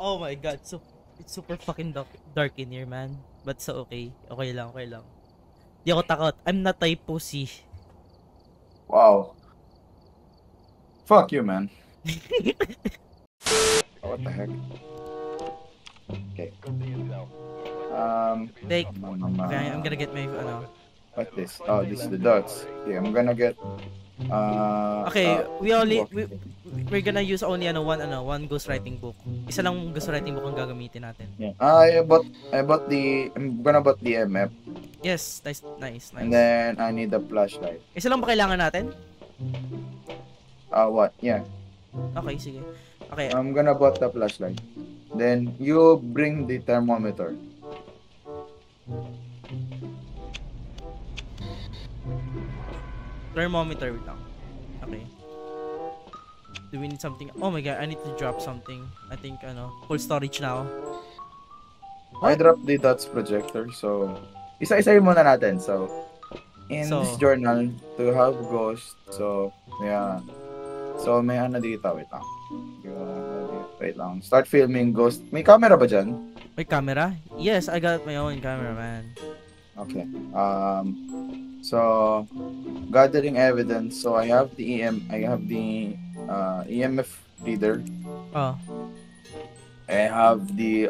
Oh my god, so it's super fucking dark in here, man. But so okay. Okay lang, okay lang. Di ako takot. I'm not a pussy. Wow. Fuck you, man. Oh, what the heck? Okay. Like, okay, I'm gonna get my, What this? Oh, this is the dots. Okay, I'm gonna get, okay, we're gonna use only, one ghostwriting book. Isa lang ghostwriting book ang gagamitin natin. Yeah. I'm gonna bought the MF. Yes, nice. And then, I need a flashlight. Isa lang ba kailangan natin? What? Yeah. Okay, sige. Okay. I'm gonna bought the flashlight. Then, you bring the thermometer. Thermometer lang. Okay. Do we need something? Oh my god, I need to drop something. I think, full storage na ako. I dropped the dots projector, so isa-isahin muna natin. So, this journal, to have ghost, so, yeah. So, may ano dito, wait lang. Start filming ghost. May camera ba dyan? May camera? Yes, I got my own camera, man. Okay. So, gathering evidence. So, I have the EMF reader. Oh. I have the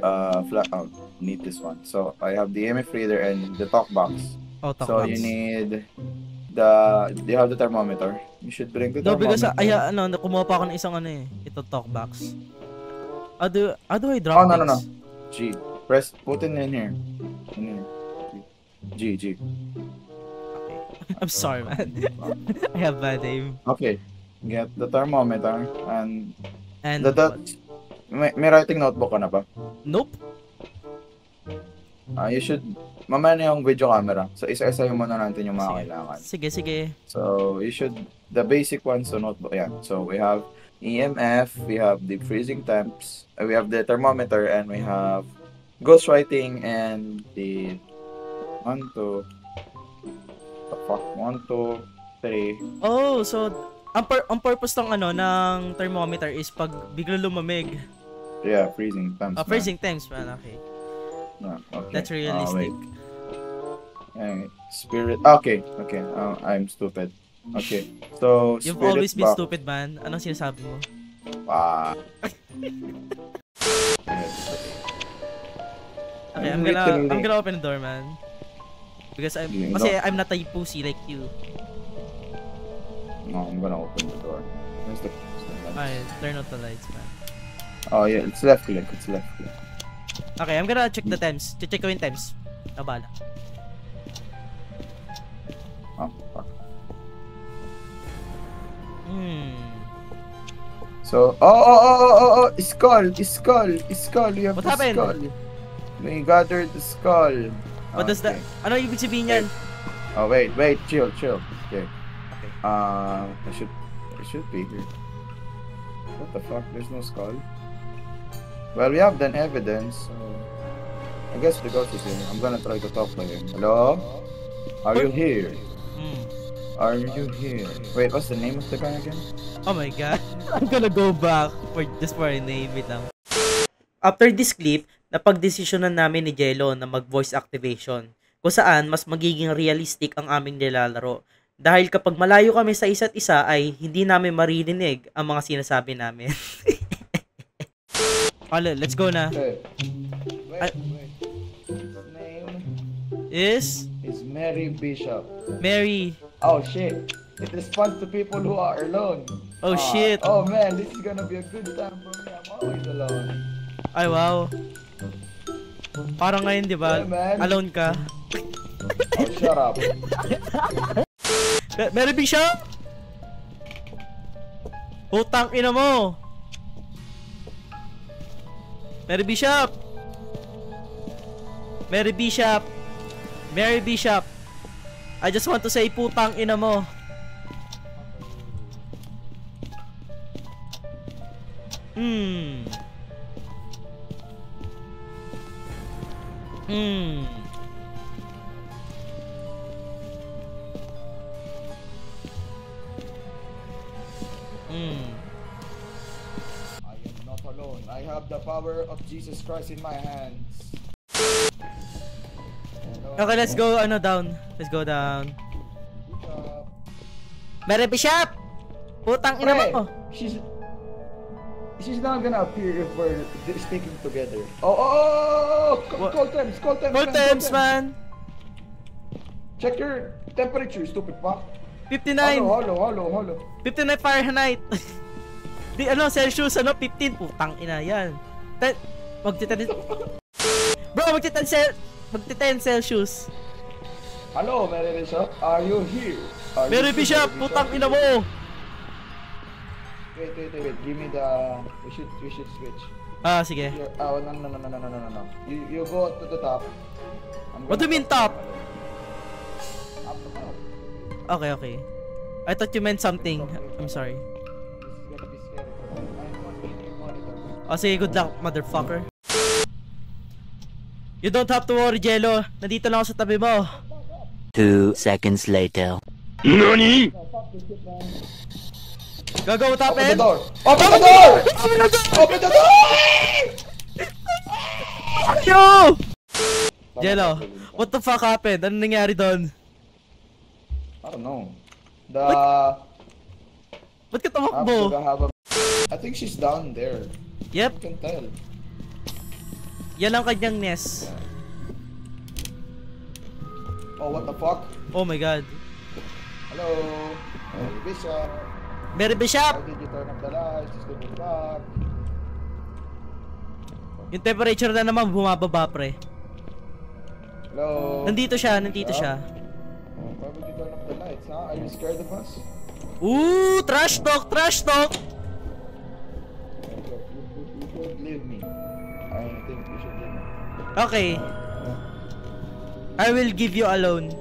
need this one. So I have the EMF reader and the talk box. Oh, talk so box. You need do you have the thermometer? You should bring the thermometer. No, because kumuha pa ako ng isang ito talk box. How do I drop things? No. G. Put it in here. In here. G. Okay. I'm sorry, man. I have bad aim. Okay. Get the thermometer and the dots. May writing notebook ka na ba? Nope. You should, mamaya na yung video camera. So, isa-isahin muna natin yung mga kailangan. Sige. So, you should, the basic ones, so notebook, yeah. So, we have EMF, we have the freezing temps, we have the thermometer, and we have ghostwriting, and the 1, 2, 3. Oh, so, ang purpose ng ng thermometer is pag bigla lumamig. Yeah, freezing temps. Freezing temps, man. Okay. No, okay. That's realistic. Spirit. Okay. I'm stupid. Okay. So, you've always been stupid, man. Anong sinasabi mo? Okay, I'm gonna open the door, man. Because I'm not a pussy like you. No, I'm gonna open the door. Where's the lights? Turn out the lights, man. Oh yeah, it's left click. Okay, I'm gonna check the times. Check ko yung times. Nabala. Oh, fuck. So, skull. You have what the happened? Skull. We gathered the skull. What does that? Ano ibig sabihin yan? Oh, wait. Chill. Okay. It should be here. What the fuck? There's no skull. Well, we have done evidence, so I guess the ghost is here. I'm gonna try to talk to him. Hello? Are you here? Are you here? Wait, what's the name of the guy again? Oh my god. I'm gonna go back for a name. Wait lang. After this clip, napagdesisyonan namin ni Jello na mag-voice activation, kung saan mas magiging realistic ang aming nilalaro. Dahil kapag malayo kami sa isa't isa ay hindi namin maririnig ang mga sinasabi namin. Let's go na. Wait. His name is Mary Bishop. Mary. Oh shit. It responds to people who are alone. Oh shit. Oh man, this is gonna be a good time for me. I'm always alone. Ay wow. Parang ngayon, di ba? Yeah, alone ka. Oh, shut up. Mary Bishop? Putang ina mo. Mary Bishop. I just want to say putang ina mo. I am not alone. I have the power. power of Jesus Christ in my hands. Okay, let's go down. Let's go down. Mary Bishop! Putang ina mo! She's not gonna appear if we're sticking together. Oh! Call temps, man! Check your temperature, stupid fuck. 59! Hello. 59 Fahrenheit! Di Celsius 15. Putang ina yan. Magti-10 Celsius. Hello, Mary Bishop. Are you here? Mary Bishop, putang ina mo! Wait. Give me the... We should switch. Sige. No. You go to the top. What do you mean top? Up. Okay. I thought you meant something. I'm sorry. This is gonna be scary for me. I'm on your monitor. Sige, good luck, motherfucker. You don't have to worry, Jello. Nandito lang ako sa tabi mo. 2 seconds later. NANI?! Go, top Open the end! door! Open the door! Yo! Jello, what the fuck happened? Ano nangyari doon? I don't know. Ba't ka tumakbo? I think she's down there. Yep, You can tell. yan ang kanyang nest. Oh, what the fuck? Oh my god. Hello? Mary Bishop? Mary Bishop! Why did you turn off the lights? Stupid fuck. Yung temperature na naman bumababa, pre. Hello? Nandito siya. Why would you turn off the lights, huh? Are you scared of us? Ooh, trash talk! You should leave me. I think you should leave me. Okay. I will give you alone.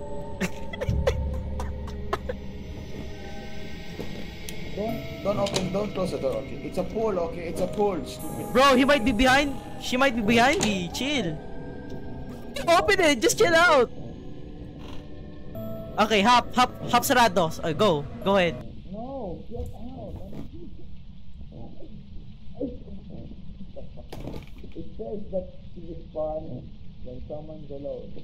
Don't close the door, okay? It's a pool, okay? It's a pool, stupid. Bro, he might be behind. She might be behind me. Chill. Open it. Just chill out. Okay, hop sarado. Go ahead. No, get out. It says that to respond when someone's alone.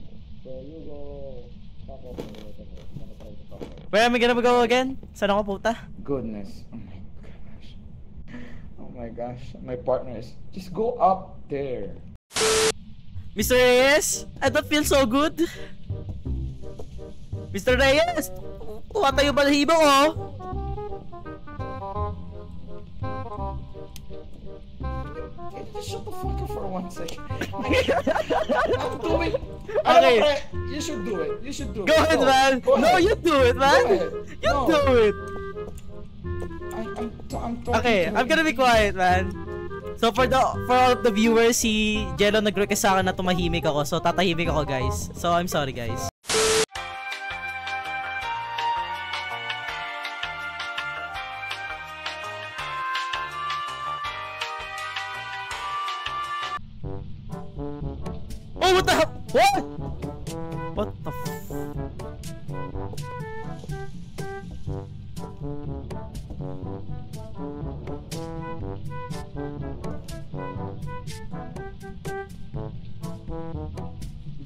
So you go talk over whatever. I'm gonna try to talk over. Where am I gonna go again? Saan ako puta? Goodness. Oh my gosh. My partner is just go up there. Mr. Reyes, I don't feel so good. Mr. Reyes, tumatayo balahibo ko. Just shut the fuck up for 1 second. I'm doing. Okay. You should do it. You should do it. Go ahead, man. No, you do it, man. You do it. I'm talking. Okay, I'm gonna be quiet, man. So for all of the viewers, si Jello nag-request sa akin na tumahimik ako. So tatahimik ako, guys. So I'm sorry, guys. Oh, what the hell? What? What the f...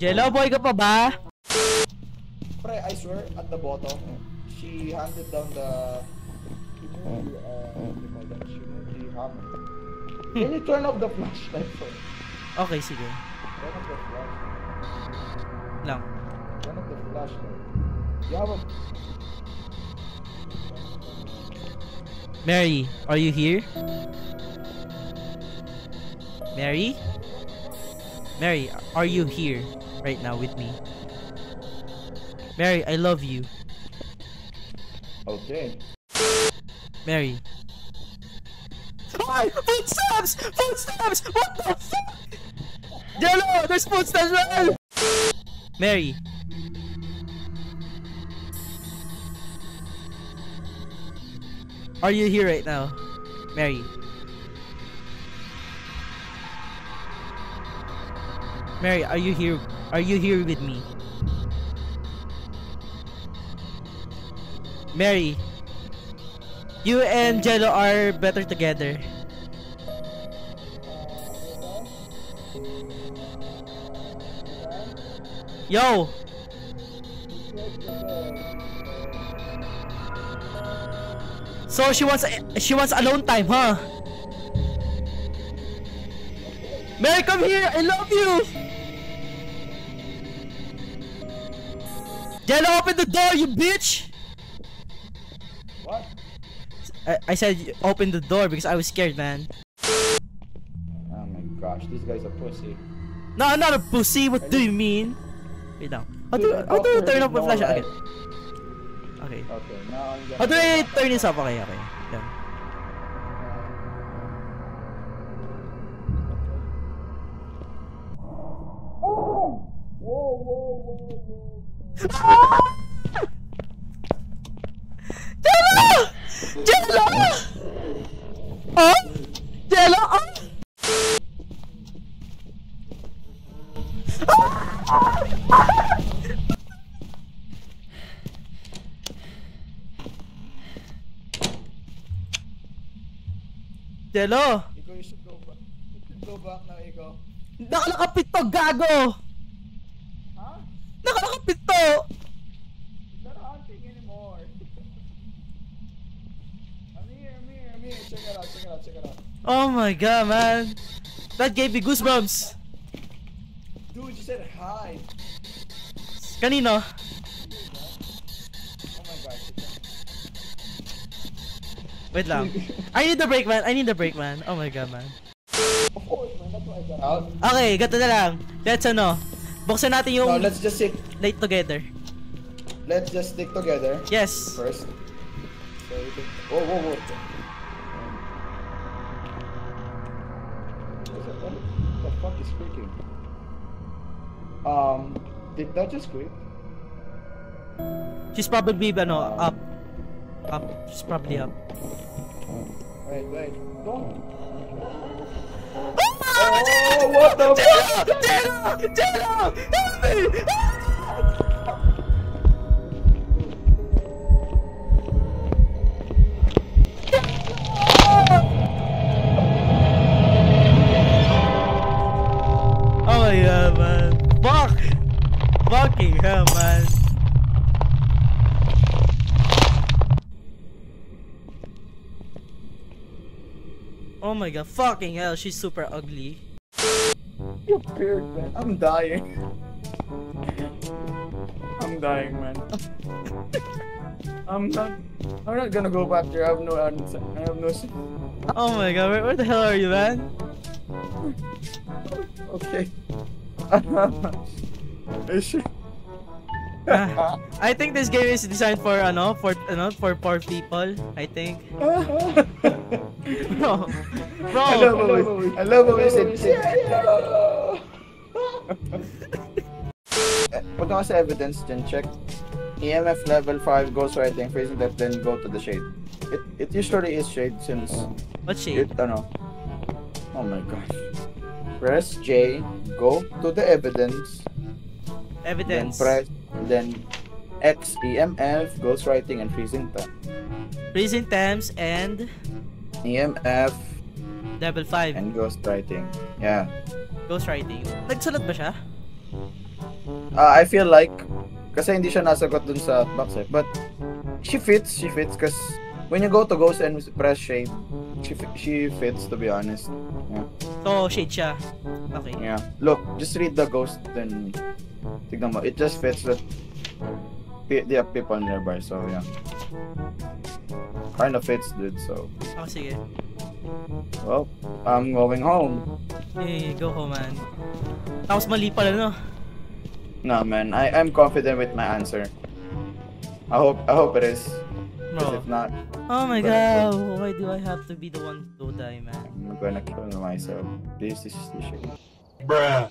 Jello, boy ka pa ba? Pre, I swear, at the bottom, she handed down the... She moved the hammer. Can you turn off the flashlight for me? Okay, sige. Turn off the flashlight. Lang. Turn off the flashlight. You have a... Mary, are you here? Mary? Mary, are you here right now with me? Mary, I love you. Okay. Mary. Oh, footsteps! Footsteps! What the fuck? Jello, there's footsteps, man! Mary. Are you here right now? Mary. Mary, are you here? Are you here with me? Mary, you and Jello are better together. Yo! So she wants alone time, huh? Mary, come here! I love you! Jello, open the door, you bitch! What? I said open the door because I was scared, man. Oh my gosh, this guy's a pussy. No, I'm not a pussy. What do you mean? Wait now. How do you turn off my flash? Okay. Okay. Okay, now I'm gonna... How do I turn this off? Okay, okay. Done. Jello! Jello! Oh? Jello! Oh? Jello! Ikaw, you should go back. You should go back now, ikaw. Nakalakapit to, gago! Huh? Nakalakapit to! It's not hunting anymore. I'm here. Check it out. Oh my god, man. That gave me goosebumps. Dude, you said hi. Kanino? Oh my gosh. Wait lang. I need the break, man. Oh my god, man. Of course, man. That's why I got out. Okay, gato na lang. Let's buksan natin yung No, let's just stick. late together. Let's just stick together Yes. first. So we can... Whoa. What the fuck is creaking? Did that just creak? She's probably up. She's probably up. Wait. Don't. Oh, what the fuck? Jello! Help me! Oh my god, man. Fucking hell, man. Oh my god, fucking hell, she's super ugly. You're weird, man. I'm dying. Man. I'm not gonna go back there. I have no answer. I have no... Oh my god, where the hell are you, man? Okay. I think this game is designed for for poor people. I think. Bro. I love how we said Punta ka sa evidence dyan, check. EMF level 5 ghostwriting, facing left, then go to the shade. It usually is shade since... What shade? Oh my gosh. Press J, go to the evidence. Evidence. Then X, EMF, ghostwriting, and freezing time. Freezing temps and EMF level 5 and ghostwriting. Yeah. ghostwriting. Nagsulat ba siya? I feel like kasi hindi siya nasagot dun sa box eh. But she fits cause when you go to ghost and press shade, she fits, to be honest. Yeah. So shade siya. Okay. Yeah. Look, just read the ghost then tignan mo. It just fits that the people nearby, so yeah. Kinda fits, dude, so. Oh, sige. Well, I'm going home. Hey, go home, man. Tapos mali pala, no? No, man. I'm confident with my answer. I hope it is. Bro. If not, Oh my god, why do I have to be the one to die, man? I'm gonna kill myself. This is the shit. Bruh.